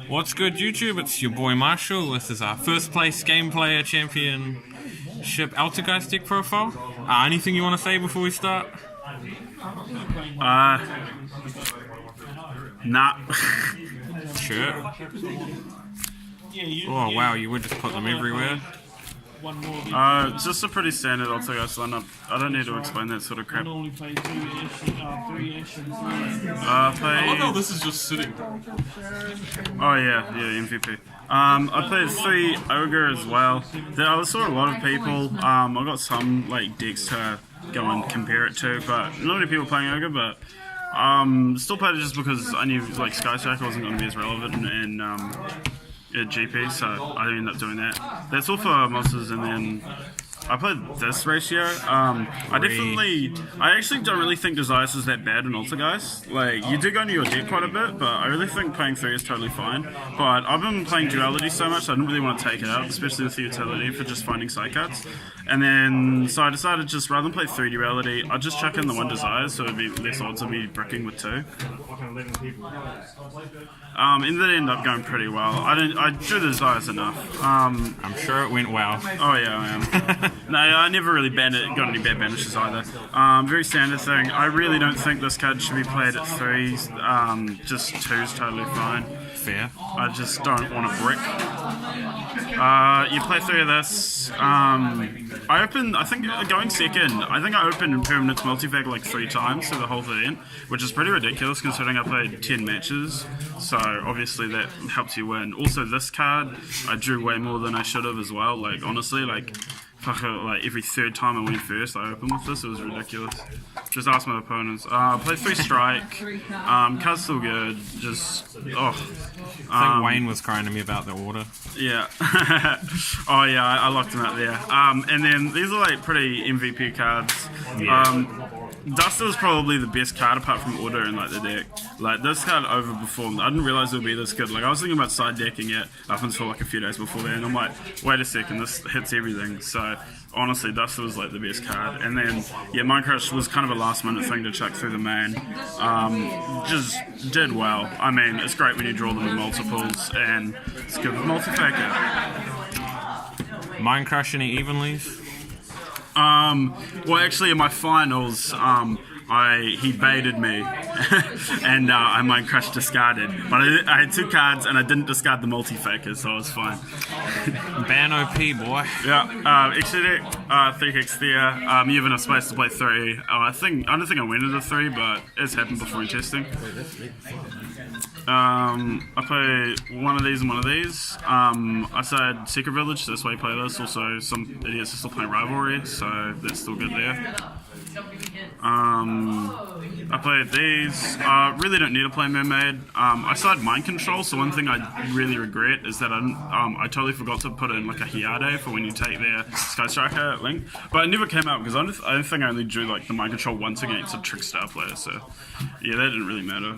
What's good, YouTube? It's your boy Marshall. This is our first place Game Player Championship Altergeist deck profile. Anything you want to say before we start? Nah. Sure. Oh wow, you would just put them everywhere. Just a pretty standard altergeist lineup. I don't need to explain that sort of crap. Only play three I love how this is just sitting. Oh yeah, MVP. I played 3 Ogre as well. I saw a lot of people. I got some like decks to go and compare it to, but not many people playing Ogre. But still played it just because I knew like Skyjacker wasn't going to be as relevant in GP, so I ended up doing that. That's all for monsters, and then I played this ratio. I actually don't really think Desires is that bad in Altergeist. Like, you do go into your deck quite a bit, but I really think playing 3 is totally fine. But I've been playing Duality so much, I didn't really want to take it out, especially with the utility for just finding side cards. And then, so I decided just rather than play 3 Duality, I'd just chuck in the 1 Desires, so it'd be less odds of me bricking with 2. And that ended up going pretty well. I drew the Desires enough. I'm sure it went well. Oh yeah, I am. No, I never really got any bad banishes either. Very standard thing. I really don't think this card should be played at 3s. Just 2's totally fine. Fair. I just don't want a brick. You play 3 of this. I think going second, I opened Impermanence Multivac like 3 times through the whole thing, which is pretty ridiculous considering I played 10 matches. So obviously that helps you win. Also this card, I drew way more than I should have as well. Like honestly, like every 3rd time I went first, I opened with this. It was ridiculous. Just ask my opponents. Play 3 strike. Card's still good. Just I think Wayne was crying to me about the order. Yeah. Oh yeah, I locked him out there. And then these are like pretty MVP cards. Yeah. Duster was probably the best card apart from Order in like the deck. Like this card overperformed. I didn't realize it would be this good. Like I was thinking about side decking it up until like a few days before that, and I'm like, wait a second, this hits everything. So honestly, Duster was like the best card. And then yeah, Mind Crush was kind of a last minute thing to chuck through the main. Just did well. I mean, it's great when you draw them in multiples, and it's good with multi-factor. Mind Crush any evenlies? Well, actually, in my finals, he baited me, and I Mind Crush discarded. But I had 2 cards, and I didn't discard the multi-faker, so I was fine. Ban OP, boy. Yeah. Extra deck, 3 Hex there. You have enough space to play 3. I don't think I went into 3, but it's happened before in testing. I play one of these and one of these. I said Secret Village, so that's why you play this. Also, some idiots are still playing Rivalry, so that's still good there. I played these. Really don't need to play Mermaid. I started Mind Control, so one thing I really regret is that I totally forgot to put in like a Hyade for when you take their Sky Striker link. But it never came out because I think I only drew like the Mind Control once against a Trickstar player, so yeah, that didn't really matter.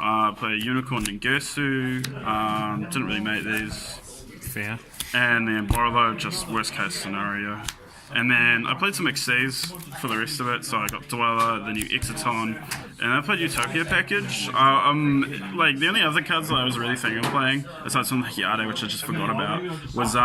I played Unicorn and Gersu. Didn't really make these. Fair. And then Borlo, just worst case scenario. And then I played some XCs for the rest of it, so I got Dweller, the new Exiton, and I played Utopia package. Like the only other cards that I was really thinking of playing, aside from the Hyade, which I just forgot about, was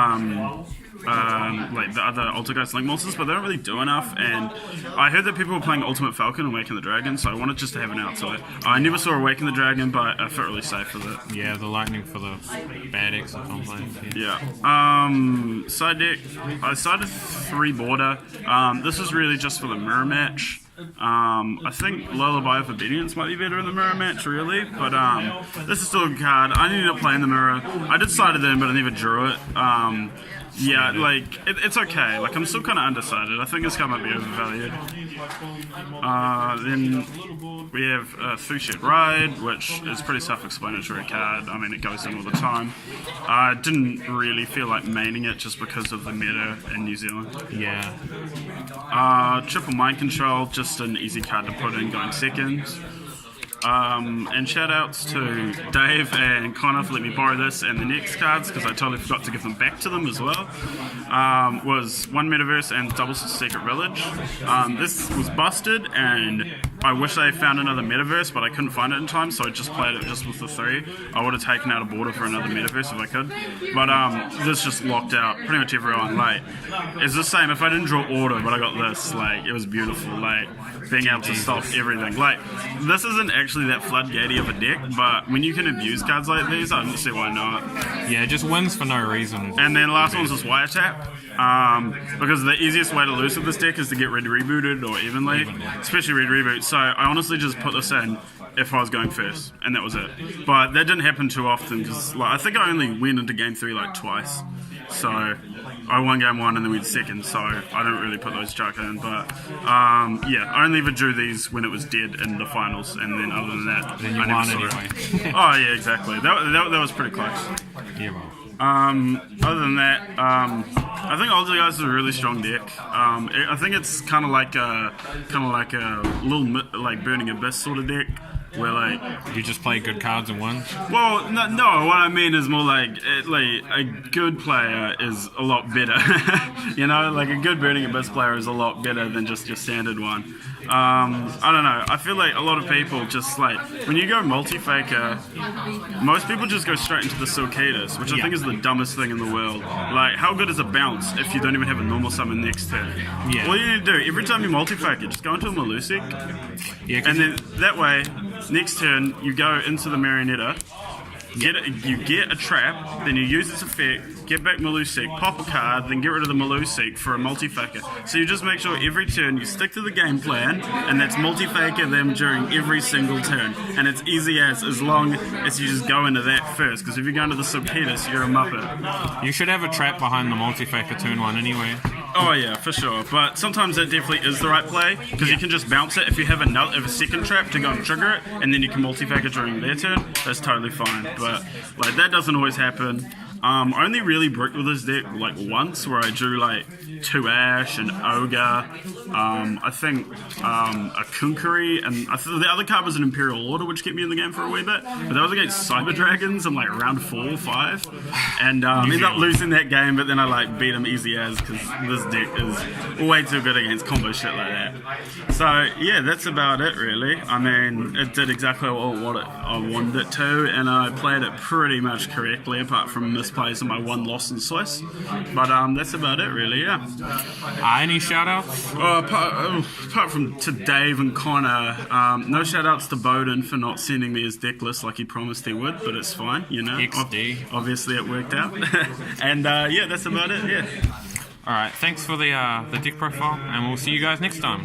like the other Altergeist Link monsters, but they don't really do enough. And I heard that people were playing Ultimate Falcon and Awaken the Dragon, so I wanted just to have an out to it. I never saw Awaken the Dragon, but I felt really safe with it. Yeah, the lightning for the bad X or something. Yeah. Side deck, I started 3 border. This was really just for the mirror match. I think Lullaby of Obedience might be better in the mirror match, really, but this is still a good card. I ended up playing the mirror. I did side it in, but I never drew it. Yeah, like, it's okay. Like, I'm still kind of undecided. I think this card might be overvalued. Then we have 3-Ship Ride, which is pretty self-explanatory card. I mean, it goes in all the time. I didn't really feel like maining it just because of the meta in New Zealand. Yeah. Triple Mind Control, just an easy card to put in going second. And shout outs to Dave and Connor for letting me borrow this and the next cards because I totally forgot to give them back to them as well. Was One Metaverse and Double Secret Village. This was busted and I wish they found another metaverse, but I couldn't find it in time, so I just played it just with the 3. I would have taken out a border for another metaverse if I could. But this just locked out pretty much everyone. Like, it's the same. If I didn't draw order, but I got this, like, it was beautiful. Like, being able to stop everything. Like, this isn't actually that floodgatey of a deck, but when you can abuse cards like these, I don't see why not. Yeah, it just wins for no reason. And then last one's this wiretap. Because the easiest way to lose with this deck is to get red rebooted or evenly, especially red reboot. So I honestly just put this in if I was going first, and that was it. But that didn't happen too often because like, I think I only went into game 3 like twice. So I won game 1 and then went second, so I don't really put those chuck in. But yeah, I only ever drew these when it was dead in the finals, and then other than that, then you I never won saw anyway. it. Oh yeah, exactly. That was pretty close. Yeah, well. Other than that, I think Altergeist is a really strong deck. I think it's kind of like a little like Burning Abyss sort of deck, where like You just play good cards and win. well, no, what I mean is more like a good player is a lot better. You know, like a good Burning Abyss player is a lot better than just your standard one. I don't know. I feel like a lot of people just like when you go multi-faker, most people just go straight into the Silcatus, which I think is the dumbest thing in the world. Like, how good is a bounce if you don't even have a normal summon next turn? Yeah. All you need to do every time you multi-faker, just go into a Malusik, Yeah, and then that way, next turn you go into the Marionetta. You get a trap, then you use its effect, get back Malusik, pop a card, then get rid of the Malusik for a multi-faker. So you just make sure every turn you stick to the game plan, and that's multi-faker them during every single turn. And it's easy as long as you just go into that first, because if you go into the Silcatus, you're a Muppet. You should have a trap behind the multi-faker turn 1 anyway. Oh yeah, for sure. But sometimes that definitely is the right play, because you can just bounce it if you have a second trap to go and trigger it, and then you can multi-faker during their turn. That's totally fine. But like that doesn't always happen. I only really bricked with this deck like once, where I drew like 2 Ash, an Ogre, I think a Kunkari, and I think the other card was an Imperial Order, which kept me in the game for a wee bit. But that was against Cyber Dragons in like round 4 or 5, and ended up losing that game. But then I like beat him easy as because this deck is way too good against combo shit like that. So yeah, that's about it really. I mean, it did exactly what I wanted it to, and I played it pretty much correctly, apart from misplays on my 1 loss in Swiss. But that's about it really. Yeah. Any shout-outs? Apart from to Dave and Connor, no shout-outs to Bowden for not sending me his deck list like he promised he would, but it's fine, you know. XD. Obviously it worked out. And yeah, that's about it, yeah. Alright, thanks for the deck profile, and we'll see you guys next time.